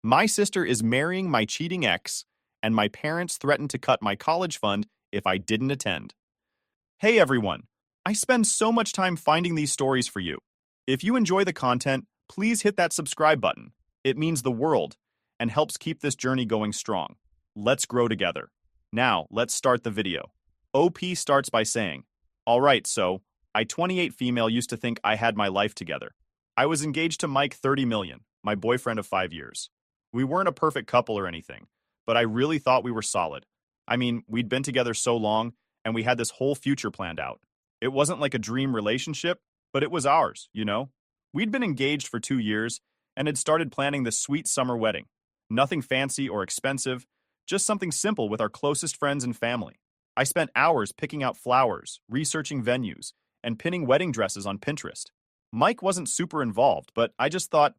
My sister is marrying my cheating ex, and my parents threatened to cut my college fund if I didn't attend. Hey everyone! I spend so much time finding these stories for you. If you enjoy the content, please hit that subscribe button. It means the world and helps keep this journey going strong. Let's grow together. Now, let's start the video. OP starts by saying, Alright, so, I 28 female used to think I had my life together. I was engaged to Mike 30 million, my boyfriend of 5 years. We weren't a perfect couple or anything, but I really thought we were solid. I mean, we'd been together so long, and we had this whole future planned out. It wasn't like a dream relationship, but it was ours, you know? We'd been engaged for 2 years and had started planning this sweet summer wedding. Nothing fancy or expensive, just something simple with our closest friends and family. I spent hours picking out flowers, researching venues, and pinning wedding dresses on Pinterest. Mike wasn't super involved, but I just thought,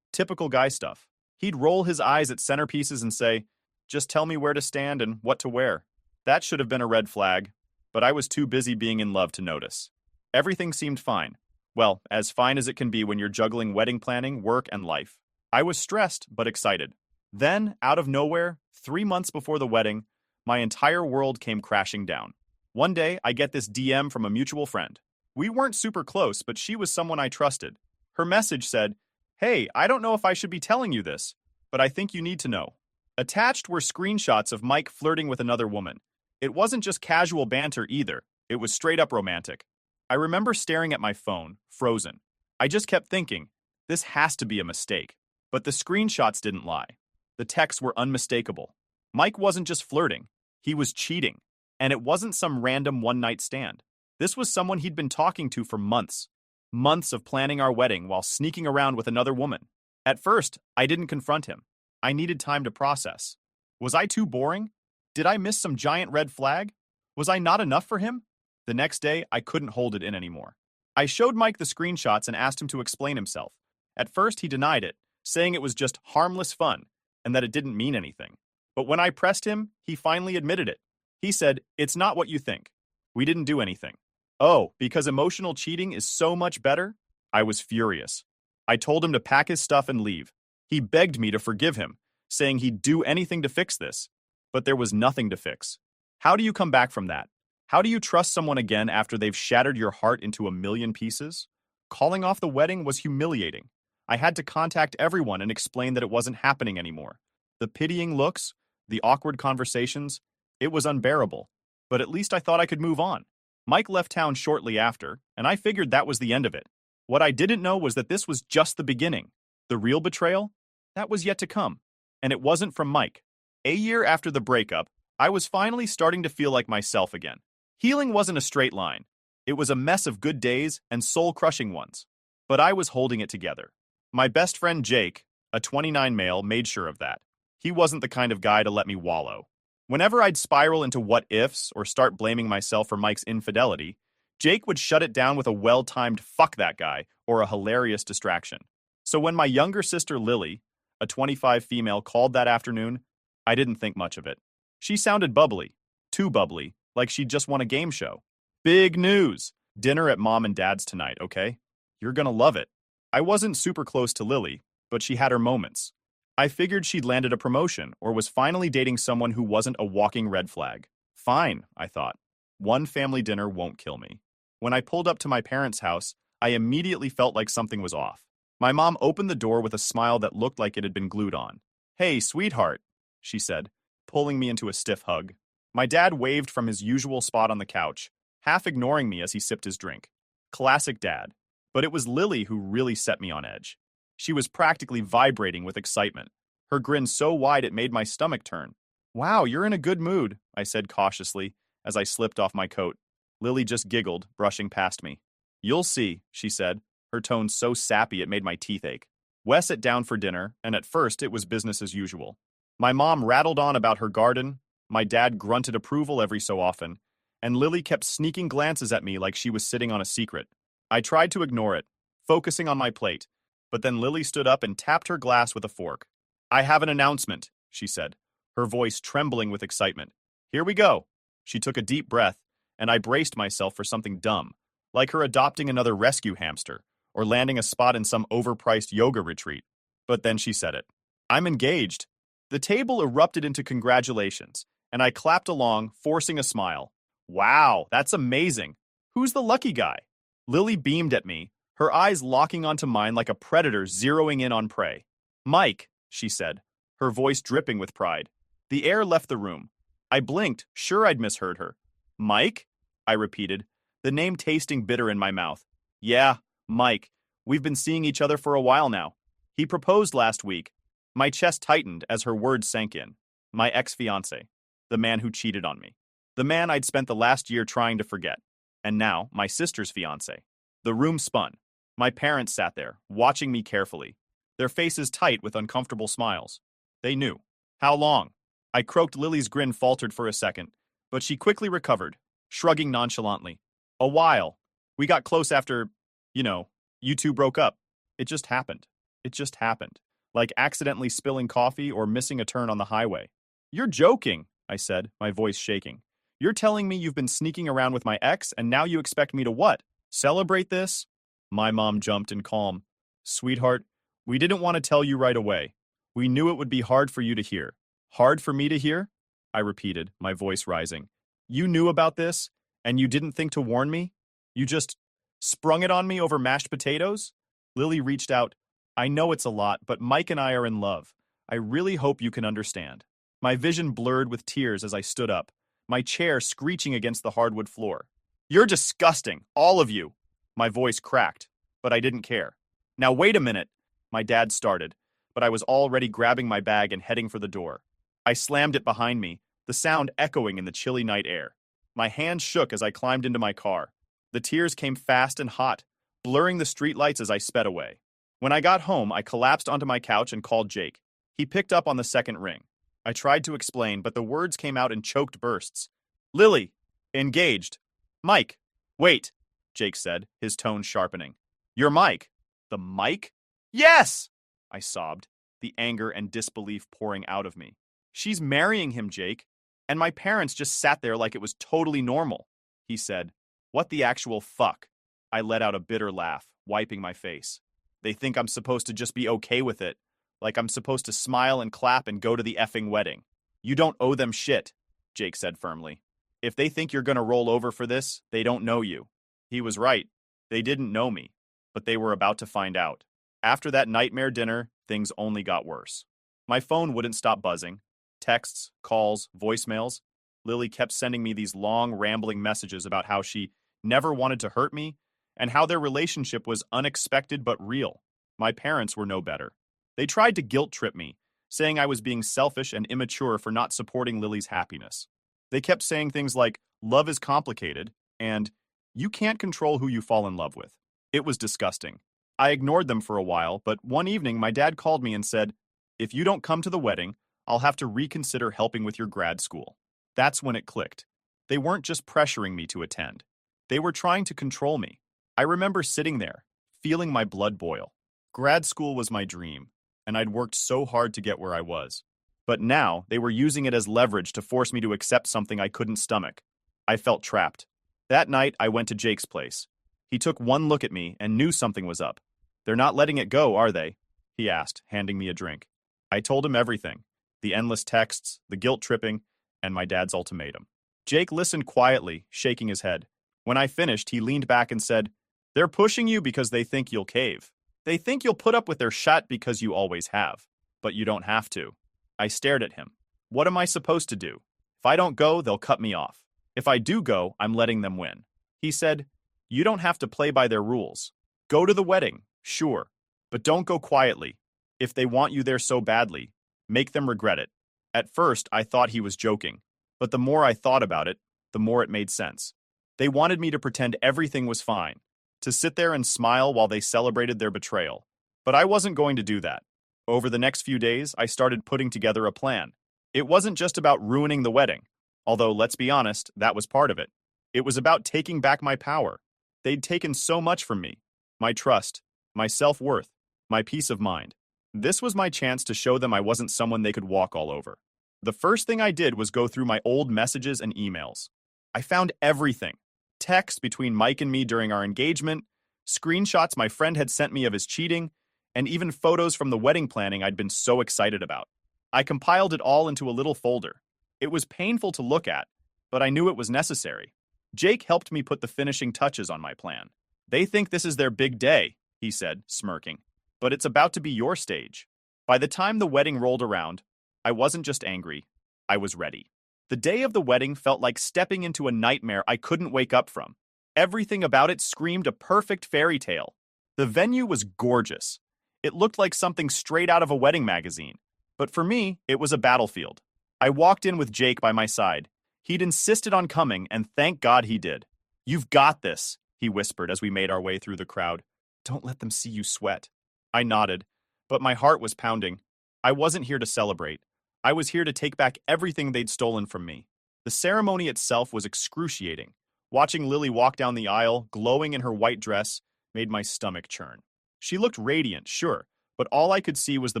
typical guy stuff. He'd roll his eyes at centerpieces and say, just tell me where to stand and what to wear. That should have been a red flag, but I was too busy being in love to notice. Everything seemed fine. Well, as fine as it can be when you're juggling wedding planning, work, and life. I was stressed, but excited. Then, out of nowhere, 3 months before the wedding, my entire world came crashing down. One day, I get this DM from a mutual friend. We weren't super close, but she was someone I trusted. Her message said, Hey, I don't know if I should be telling you this, but I think you need to know. Attached were screenshots of Mike flirting with another woman. It wasn't just casual banter either, it was straight up romantic. I remember staring at my phone, frozen. I just kept thinking, this has to be a mistake. But the screenshots didn't lie. The texts were unmistakable. Mike wasn't just flirting, he was cheating. And it wasn't some random one-night stand. This was someone he'd been talking to for months. Months of planning our wedding while sneaking around with another woman. At first, I didn't confront him. I needed time to process. Was I too boring? Did I miss some giant red flag? Was I not enough for him? The next day, I couldn't hold it in anymore. I showed Mike the screenshots and asked him to explain himself. At first, he denied it, saying it was just harmless fun and that it didn't mean anything. But when I pressed him, he finally admitted it. He said, It's not what you think. We didn't do anything. Oh, because emotional cheating is so much better? I was furious. I told him to pack his stuff and leave. He begged me to forgive him, saying he'd do anything to fix this. But there was nothing to fix. How do you come back from that? How do you trust someone again after they've shattered your heart into a million pieces? Calling off the wedding was humiliating. I had to contact everyone and explain that it wasn't happening anymore. The pitying looks, the awkward conversations, it was unbearable. But at least I thought I could move on. Mike left town shortly after, and I figured that was the end of it. What I didn't know was that this was just the beginning. The real betrayal? That was yet to come. And it wasn't from Mike. A year after the breakup, I was finally starting to feel like myself again. Healing wasn't a straight line. It was a mess of good days and soul-crushing ones. But I was holding it together. My best friend Jake, a 29 male, made sure of that. He wasn't the kind of guy to let me wallow. Whenever I'd spiral into what-ifs or start blaming myself for Mike's infidelity, Jake would shut it down with a well-timed fuck that guy or a hilarious distraction. So when my younger sister Lily, a 25 female, called that afternoon, I didn't think much of it. She sounded bubbly, too bubbly, like she'd just won a game show. Big news! Dinner at mom and dad's tonight, okay? You're gonna love it. I wasn't super close to Lily, but she had her moments. I figured she'd landed a promotion or was finally dating someone who wasn't a walking red flag. Fine, I thought. One family dinner won't kill me. When I pulled up to my parents' house, I immediately felt like something was off. My mom opened the door with a smile that looked like it had been glued on. Hey, sweetheart, she said, pulling me into a stiff hug. My dad waved from his usual spot on the couch, half ignoring me as he sipped his drink. Classic dad. But it was Lily who really set me on edge. She was practically vibrating with excitement, her grin so wide it made my stomach turn. Wow, you're in a good mood, I said cautiously as I slipped off my coat. Lily just giggled, brushing past me. You'll see, she said, her tone so sappy it made my teeth ache. Wes sat down for dinner, and at first it was business as usual. My mom rattled on about her garden, my dad grunted approval every so often, and Lily kept sneaking glances at me like she was sitting on a secret. I tried to ignore it, focusing on my plate, but then Lily stood up and tapped her glass with a fork. I have an announcement, she said, her voice trembling with excitement. Here we go. She took a deep breath, and I braced myself for something dumb, like her adopting another rescue hamster, or landing a spot in some overpriced yoga retreat. But then she said it. I'm engaged. The table erupted into congratulations, and I clapped along, forcing a smile. Wow, that's amazing. Who's the lucky guy? Lily beamed at me, her eyes locking onto mine like a predator zeroing in on prey. Mike, she said, her voice dripping with pride. The air left the room. I blinked, sure I'd misheard her. Mike? I repeated, the name tasting bitter in my mouth. Yeah, Mike. We've been seeing each other for a while now. He proposed last week. My chest tightened as her words sank in. My ex-fiancé. The man who cheated on me. The man I'd spent the last year trying to forget. And now, my sister's fiancé. The room spun. My parents sat there, watching me carefully, their faces tight with uncomfortable smiles. They knew. How long? I croaked. Lily's grin faltered for a second, but she quickly recovered, shrugging nonchalantly. A while. We got close after, you two broke up. It just happened. It just happened. Like accidentally spilling coffee or missing a turn on the highway. You're joking, I said, my voice shaking. You're telling me you've been sneaking around with my ex and now you expect me to what? Celebrate this? My mom jumped in calm. Sweetheart, we didn't want to tell you right away. We knew it would be hard for you to hear. Hard for me to hear? I repeated, my voice rising. You knew about this, and you didn't think to warn me? You just sprung it on me over mashed potatoes? Lily reached out. I know it's a lot, but Mike and I are in love. I really hope you can understand. My vision blurred with tears as I stood up, my chair screeching against the hardwood floor. You're disgusting, all of you. My voice cracked, but I didn't care. Now wait a minute, my dad started, but I was already grabbing my bag and heading for the door. I slammed it behind me, the sound echoing in the chilly night air. My hands shook as I climbed into my car. The tears came fast and hot, blurring the streetlights as I sped away. When I got home, I collapsed onto my couch and called Jake. He picked up on the second ring. I tried to explain, but the words came out in choked bursts. Lily, engaged. Mike, wait, Jake said, his tone sharpening. You're Mike. The Mike? Yes! I sobbed, the anger and disbelief pouring out of me. She's marrying him, Jake. And my parents just sat there like it was totally normal. He said, what the actual fuck? I let out a bitter laugh, wiping my face. They think I'm supposed to just be okay with it, like I'm supposed to smile and clap and go to the effing wedding. You don't owe them shit, Jake said firmly. If they think you're gonna roll over for this, they don't know you. He was right. They didn't know me, but they were about to find out. After that nightmare dinner, things only got worse. My phone wouldn't stop buzzing. Texts, calls, voicemails. Lily kept sending me these long, rambling messages about how she never wanted to hurt me and how their relationship was unexpected but real. My parents were no better. They tried to guilt trip me, saying I was being selfish and immature for not supporting Lily's happiness. They kept saying things like, love is complicated, and you can't control who you fall in love with. It was disgusting. I ignored them for a while, but one evening my dad called me and said, if you don't come to the wedding, I'll have to reconsider helping with your grad school. That's when it clicked. They weren't just pressuring me to attend. They were trying to control me. I remember sitting there, feeling my blood boil. Grad school was my dream, and I'd worked so hard to get where I was. But now, they were using it as leverage to force me to accept something I couldn't stomach. I felt trapped. That night, I went to Jake's place. He took one look at me and knew something was up. They're not letting it go, are they? He asked, handing me a drink. I told him everything. The endless texts, the guilt tripping, and my dad's ultimatum. Jake listened quietly, shaking his head. When I finished, he leaned back and said, they're pushing you because they think you'll cave. They think you'll put up with their shit because you always have. But you don't have to. I stared at him. What am I supposed to do? If I don't go, they'll cut me off. If I do go, I'm letting them win. He said, you don't have to play by their rules. Go to the wedding, sure. But don't go quietly. If they want you there so badly, make them regret it. At first, I thought he was joking. But the more I thought about it, the more it made sense. They wanted me to pretend everything was fine, to sit there and smile while they celebrated their betrayal. But I wasn't going to do that. Over the next few days, I started putting together a plan. It wasn't just about ruining the wedding, although let's be honest, that was part of it. It was about taking back my power. They'd taken so much from me. My trust, my self-worth, my peace of mind. This was my chance to show them I wasn't someone they could walk all over. The first thing I did was go through my old messages and emails. I found everything. Texts between Mike and me during our engagement, screenshots my friend had sent me of his cheating, and even photos from the wedding planning I'd been so excited about. I compiled it all into a little folder. It was painful to look at, but I knew it was necessary. Jake helped me put the finishing touches on my plan. They think this is their big day, he said, smirking. But it's about to be your stage. By the time the wedding rolled around, I wasn't just angry, I was ready. The day of the wedding felt like stepping into a nightmare I couldn't wake up from. Everything about it screamed a perfect fairy tale. The venue was gorgeous. It looked like something straight out of a wedding magazine. But for me, it was a battlefield. I walked in with Jake by my side. He'd insisted on coming, and thank God he did. "You've got this," he whispered as we made our way through the crowd. "Don't let them see you sweat." I nodded, but my heart was pounding. I wasn't here to celebrate. I was here to take back everything they'd stolen from me. The ceremony itself was excruciating. Watching Lily walk down the aisle, glowing in her white dress, made my stomach churn. She looked radiant, sure, but all I could see was the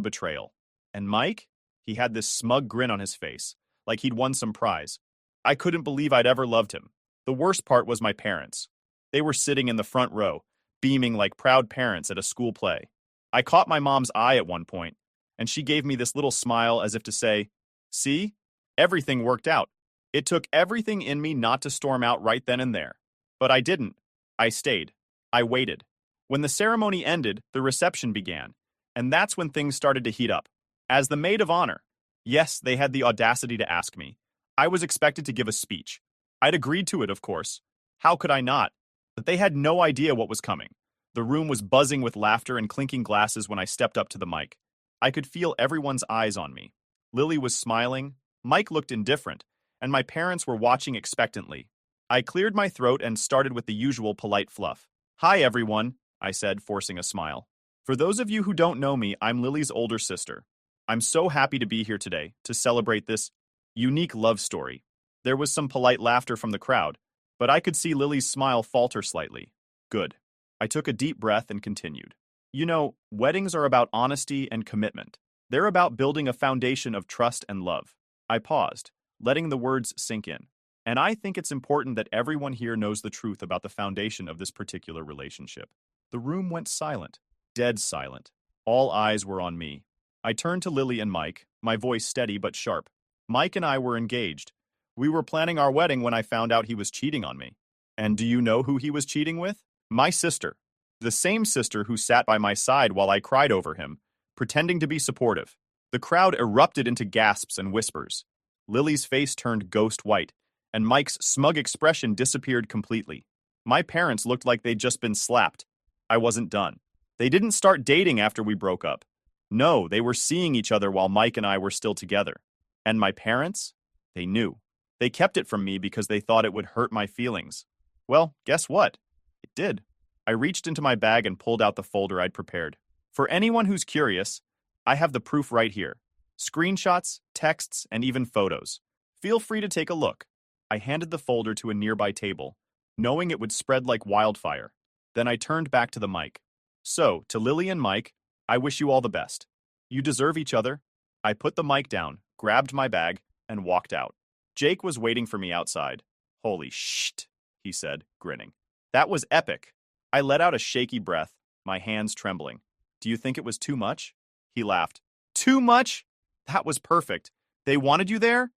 betrayal. And Mike? He had this smug grin on his face, like he'd won some prize. I couldn't believe I'd ever loved him. The worst part was my parents. They were sitting in the front row, beaming like proud parents at a school play. I caught my mom's eye at one point, and she gave me this little smile as if to say, "See? Everything worked out." It took everything in me not to storm out right then and there. But I didn't. I stayed. I waited. When the ceremony ended, the reception began, and that's when things started to heat up. As the maid of honor, yes, they had the audacity to ask me. I was expected to give a speech. I'd agreed to it, of course. How could I not? But they had no idea what was coming. The room was buzzing with laughter and clinking glasses when I stepped up to the mic. I could feel everyone's eyes on me. Lily was smiling, Mike looked indifferent, and my parents were watching expectantly. I cleared my throat and started with the usual polite fluff. "Hi, everyone," I said, forcing a smile. "For those of you who don't know me, I'm Lily's older sister. I'm so happy to be here today to celebrate this unique love story." There was some polite laughter from the crowd, but I could see Lily's smile falter slightly. Good. I took a deep breath and continued. You know, weddings are about honesty and commitment. They're about building a foundation of trust and love. I paused, letting the words sink in. And I think it's important that everyone here knows the truth about the foundation of this particular relationship. The room went silent, dead silent. All eyes were on me. I turned to Lily and Mike, my voice steady but sharp. Mike and I were engaged. We were planning our wedding when I found out he was cheating on me. And do you know who he was cheating with? My sister. The same sister who sat by my side while I cried over him, pretending to be supportive. The crowd erupted into gasps and whispers. Lily's face turned ghost white, and Mike's smug expression disappeared completely. My parents looked like they'd just been slapped. I wasn't done. They didn't start dating after we broke up. No, they were seeing each other while Mike and I were still together. And my parents? They knew. They kept it from me because they thought it would hurt my feelings. Well, guess what? It did. I reached into my bag and pulled out the folder I'd prepared. For anyone who's curious, I have the proof right here. Screenshots, texts, and even photos. Feel free to take a look. I handed the folder to a nearby table, knowing it would spread like wildfire. Then I turned back to the mic. So, to Lily and Mike, I wish you all the best. You deserve each other. I put the mic down, grabbed my bag, and walked out. Jake was waiting for me outside. "Holy shit," he said, grinning. "That was epic." I let out a shaky breath, my hands trembling. "Do you think it was too much?" He laughed. "Too much? That was perfect. They wanted you there?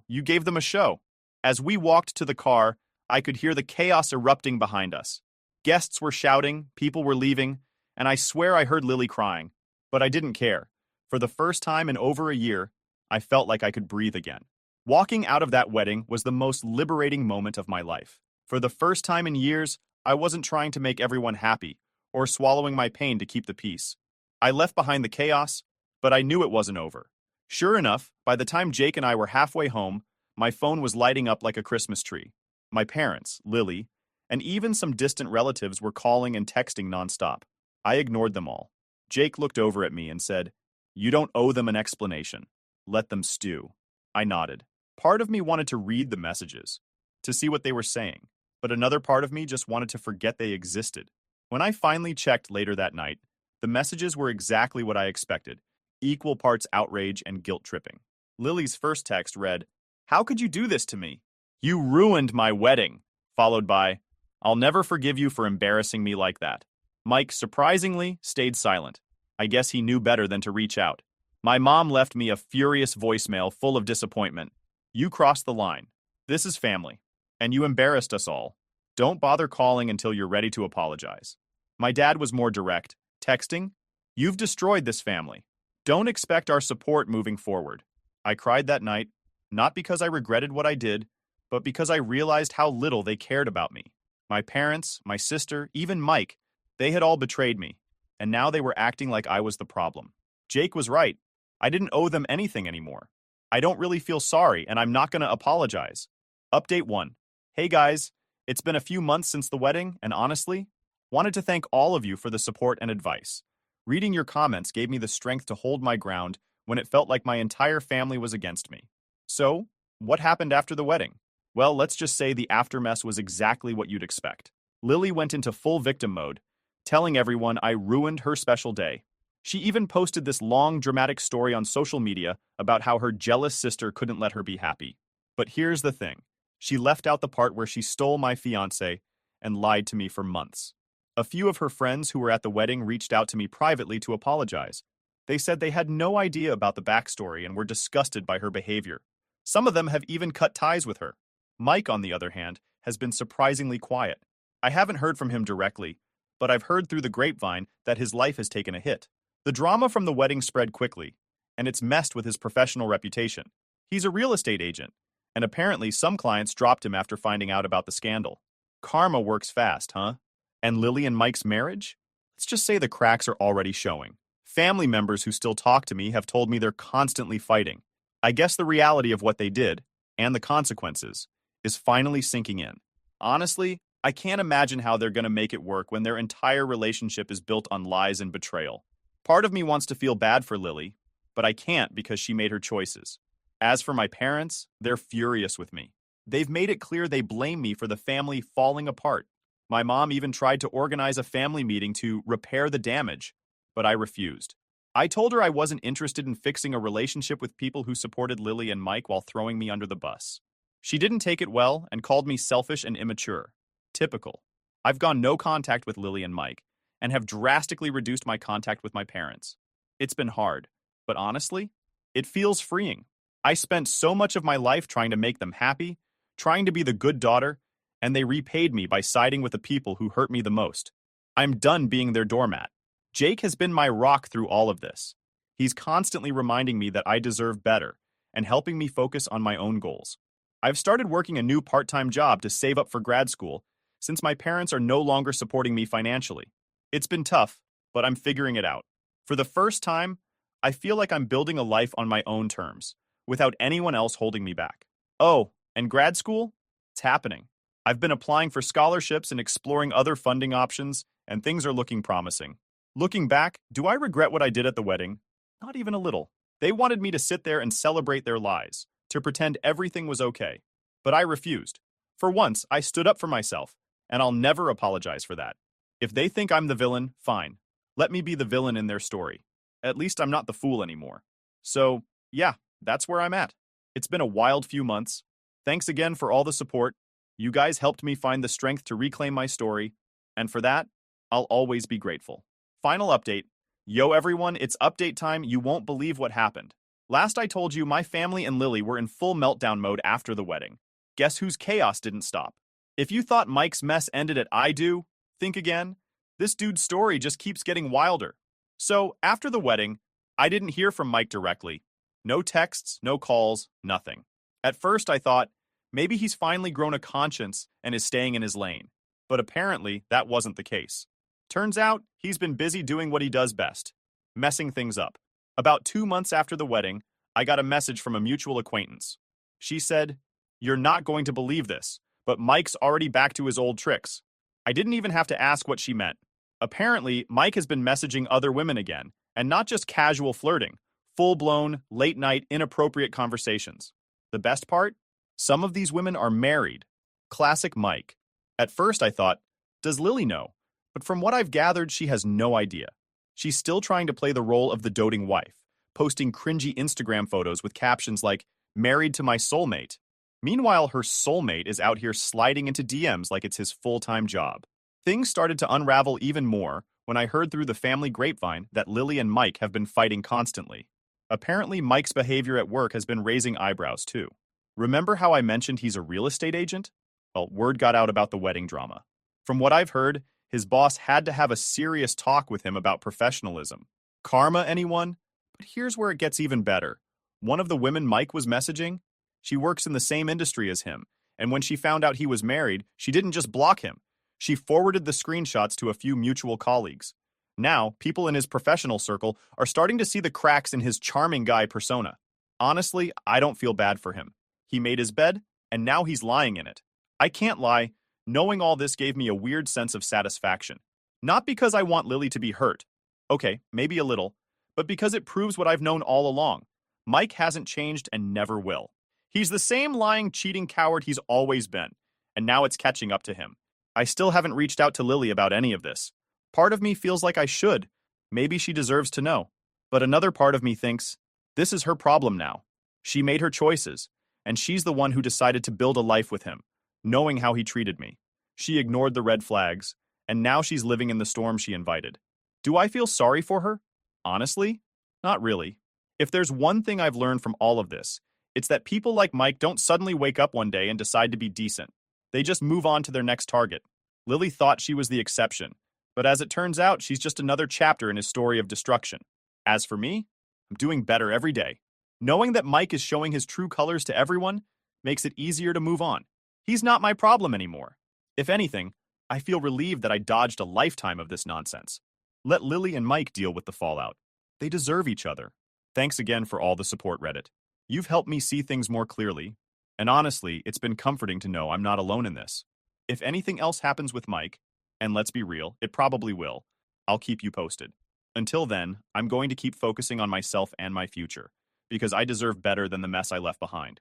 You gave them a show." As we walked to the car, I could hear the chaos erupting behind us. Guests were shouting, people were leaving, and I swear I heard Lily crying. But I didn't care. For the first time in over a year, I felt like I could breathe again. Walking out of that wedding was the most liberating moment of my life. For the first time in years, I wasn't trying to make everyone happy or swallowing my pain to keep the peace. I left behind the chaos, but I knew it wasn't over. Sure enough, by the time Jake and I were halfway home, my phone was lighting up like a Christmas tree. My parents, Lily, and even some distant relatives were calling and texting nonstop. I ignored them all. Jake looked over at me and said, "You don't owe them an explanation. Let them stew." I nodded. Part of me wanted to read the messages, to see what they were saying, but another part of me just wanted to forget they existed. When I finally checked later that night, the messages were exactly what I expected, equal parts outrage and guilt-tripping. Lily's first text read, "How could you do this to me? You ruined my wedding," followed by, "I'll never forgive you for embarrassing me like that." Mike, surprisingly, stayed silent. I guess he knew better than to reach out. My mom left me a furious voicemail full of disappointment. You crossed the line. This is family. And you embarrassed us all. Don't bother calling until you're ready to apologize. My dad was more direct, texting, "You've destroyed this family. Don't expect our support moving forward." I cried that night, not because I regretted what I did, but because I realized how little they cared about me. My parents, my sister, even Mike, they had all betrayed me, and now they were acting like I was the problem. Jake was right. I didn't owe them anything anymore. I don't really feel sorry, and I'm not going to apologize. Update 1. Hey guys, it's been a few months since the wedding, and honestly, wanted to thank all of you for the support and advice. Reading your comments gave me the strength to hold my ground when it felt like my entire family was against me. So, what happened after the wedding? Well, let's just say the aftermess was exactly what you'd expect. Lily went into full victim mode, telling everyone I ruined her special day. She even posted this long, dramatic story on social media about how her jealous sister couldn't let her be happy. But here's the thing. She left out the part where she stole my fiancé and lied to me for months. A few of her friends who were at the wedding reached out to me privately to apologize. They said they had no idea about the backstory and were disgusted by her behavior. Some of them have even cut ties with her. Mike, on the other hand, has been surprisingly quiet. I haven't heard from him directly, but I've heard through the grapevine that his life has taken a hit. The drama from the wedding spread quickly, and it's messed with his professional reputation. He's a real estate agent, and apparently some clients dropped him after finding out about the scandal. Karma works fast, huh? And Lily and Mike's marriage? Let's just say the cracks are already showing. Family members who still talk to me have told me they're constantly fighting. I guess the reality of what they did, and the consequences, is finally sinking in. Honestly, I can't imagine how they're going to make it work when their entire relationship is built on lies and betrayal. Part of me wants to feel bad for Lily, but I can't because she made her choices. As for my parents, they're furious with me. They've made it clear they blame me for the family falling apart. My mom even tried to organize a family meeting to repair the damage, but I refused. I told her I wasn't interested in fixing a relationship with people who supported Lily and Mike while throwing me under the bus. She didn't take it well and called me selfish and immature. Typical. I've gone no contact with Lily and Mike and have drastically reduced my contact with my parents. It's been hard, but honestly, it feels freeing. I spent so much of my life trying to make them happy, trying to be the good daughter, and they repaid me by siding with the people who hurt me the most. I'm done being their doormat. Jake has been my rock through all of this. He's constantly reminding me that I deserve better and helping me focus on my own goals. I've started working a new part-time job to save up for grad school since my parents are no longer supporting me financially. It's been tough, but I'm figuring it out. For the first time, I feel like I'm building a life on my own terms, without anyone else holding me back. Oh, and grad school? It's happening. I've been applying for scholarships and exploring other funding options, and things are looking promising. Looking back, do I regret what I did at the wedding? Not even a little. They wanted me to sit there and celebrate their lies, to pretend everything was okay. But I refused. For once, I stood up for myself, and I'll never apologize for that. If they think I'm the villain, fine. Let me be the villain in their story. At least I'm not the fool anymore. So, yeah, that's where I'm at. It's been a wild few months. Thanks again for all the support. You guys helped me find the strength to reclaim my story, and for that, I'll always be grateful. Final update. Yo everyone, it's update time. You won't believe what happened. Last I told you, my family and Lily were in full meltdown mode after the wedding. Guess whose chaos didn't stop? If you thought Mike's mess ended at I do, think again. This dude's story just keeps getting wilder. So, after the wedding, I didn't hear from Mike directly. No texts, no calls, nothing. At first I thought, maybe he's finally grown a conscience and is staying in his lane. But apparently, that wasn't the case. Turns out, he's been busy doing what he does best, messing things up. About 2 months after the wedding, I got a message from a mutual acquaintance. She said, "You're not going to believe this, but Mike's already back to his old tricks." I didn't even have to ask what she meant. Apparently, Mike has been messaging other women again, and not just casual flirting, full-blown, late-night, inappropriate conversations. The best part? Some of these women are married. Classic Mike. At first I thought, does Lily know? But from what I've gathered, she has no idea. She's still trying to play the role of the doting wife, posting cringy Instagram photos with captions like, "Married to my soulmate." Meanwhile, her soulmate is out here sliding into DMs like it's his full-time job. Things started to unravel even more when I heard through the family grapevine that Lily and Mike have been fighting constantly. Apparently, Mike's behavior at work has been raising eyebrows too. Remember how I mentioned he's a real estate agent? Well, word got out about the wedding drama. From what I've heard, his boss had to have a serious talk with him about professionalism. Karma, anyone? But here's where it gets even better. One of the women Mike was messaging, she works in the same industry as him, and when she found out he was married, she didn't just block him. She forwarded the screenshots to a few mutual colleagues. Now, people in his professional circle are starting to see the cracks in his charming guy persona. Honestly, I don't feel bad for him. He made his bed, and now he's lying in it. I can't lie, knowing all this gave me a weird sense of satisfaction. Not because I want Lily to be hurt. Okay, maybe a little, but because it proves what I've known all along. Mike hasn't changed and never will. He's the same lying, cheating coward he's always been, and now it's catching up to him. I still haven't reached out to Lily about any of this. Part of me feels like I should. Maybe she deserves to know. But another part of me thinks, this is her problem now. She made her choices, and she's the one who decided to build a life with him, knowing how he treated me. She ignored the red flags, and now she's living in the storm she invited. Do I feel sorry for her? Honestly? Not really. If there's one thing I've learned from all of this, it's that people like Mike don't suddenly wake up one day and decide to be decent. They just move on to their next target. Lily thought she was the exception, but as it turns out, she's just another chapter in his story of destruction. As for me, I'm doing better every day. Knowing that Mike is showing his true colors to everyone makes it easier to move on. He's not my problem anymore. If anything, I feel relieved that I dodged a lifetime of this nonsense. Let Lily and Mike deal with the fallout. They deserve each other. Thanks again for all the support, Reddit. You've helped me see things more clearly, and honestly, it's been comforting to know I'm not alone in this. If anything else happens with Mike, and let's be real, it probably will, I'll keep you posted. Until then, I'm going to keep focusing on myself and my future, because I deserve better than the mess I left behind.